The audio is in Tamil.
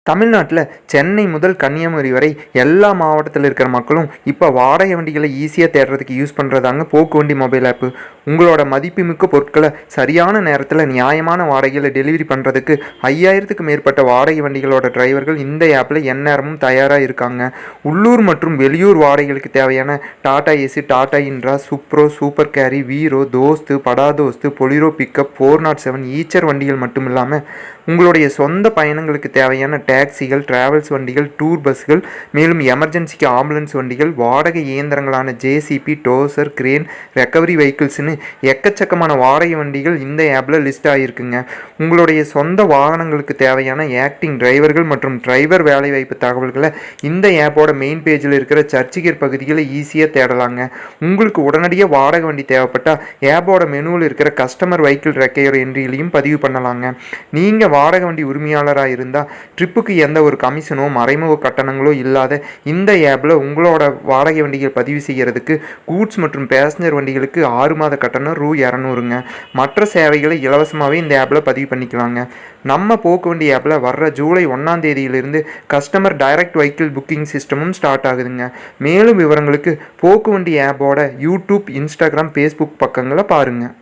தமிழ்நாட்டில் சென்னை முதல் கன்னியாகுமரி வரை எல்லா மாவட்டத்தில் இருக்கிற மக்களும் இப்போ வாடகை வண்டிகளை ஈஸியாக தேடுறதுக்கு யூஸ் பண்ணுறதாங்க போக்குவண்டி மொபைல் ஆப்பு. உங்களோட மதிப்புமிக்க பொருட்களை சரியான நேரத்தில் நியாயமான வாடகையில் டெலிவரி பண்ணுறதுக்கு 5000க்கு மேற்பட்ட வாடகை வண்டிகளோட டிரைவர்கள் இந்த ஆப்பில் எந்நேரமும் தயாராக இருக்காங்க. உள்ளூர் மற்றும் வெளியூர் வாடகைகளுக்கு தேவையான Tata AC, Tata Intra, Supro, Super Carry, வீரோ, தோஸ்து, படா தோஸ்து, பொலிரோ பிக்கப், 407 ஈச்சர் வண்டிகள் மட்டும் இல்லாமல் உங்களுடைய சொந்த பயணங்களுக்கு தேவையான டாக்ஸிகள், டிராவல்ஸ் வண்டிகள், டூர் பஸ்கள், மேலும் எமர்ஜென்சிக்கு ஆம்புலன்ஸ் வண்டிகள், வாடகை இயந்திரங்களான ஜேசிபி, டோசர், கிரேன், ரெக்கவரி வெஹிக்கிள்ஸ்னு எக்கச்சக்கமான வாடகை வண்டிகள் இந்த ஆப்பில் லிஸ்ட் ஆகியிருக்குங்க. உங்களுடைய சொந்த வாகனங்களுக்கு தேவையான ஆக்டிங் டிரைவர்கள் மற்றும் டிரைவர் வேலைவாய்ப்பு தகவல்களை இந்த ஆப்போட மெயின் பேஜில் இருக்கிற சர்ச்சிகர் பகுதிகளை ஈஸியாக தேடலாங்க. உங்களுக்கு உடனடியாக வாடகை வண்டி தேவைப்பட்டால் ஆப்போட மெனுவில் இருக்கிற கஸ்டமர் வெஹிக்கிள் ரெக்கையர் என்ட்ரியிலையும் பதிவு பண்ணலாங்க. நீங்கள் வாடகை வண்டி உரிமையாளராக இருந்தால் ட்ரிப்புக்கு எந்த ஒரு கமிஷனோ மறைமுக கட்டணங்களோ இல்லாத இந்த ஆப்பில் உங்களோட வாடகை வண்டிகள் பதிவு செய்கிறதுக்கு கூட்ஸ் மற்றும் பேசஞ்சர் வண்டிகளுக்கு 6 மாத கட்டணம் ரூ. 200ங்க. மற்ற சேவைகளை இலவசமாகவே இந்த ஆப்பில் பதிவு பண்ணிக்கலாங்க. நம்ம போக்குவண்டி ஆப்பில் வர்ற ஜூலை 1ஆம் தேதியிலிருந்து கஸ்டமர் டைரக்ட் வெஹிக்கிள் புக்கிங் சிஸ்டமும் ஸ்டார்ட் ஆகுதுங்க. மேலும் விவரங்களுக்கு போக்குவண்டி ஆப்போட யூடியூப், இன்ஸ்டாகிராம், ஃபேஸ்புக் பக்கங்களை பாருங்கள்.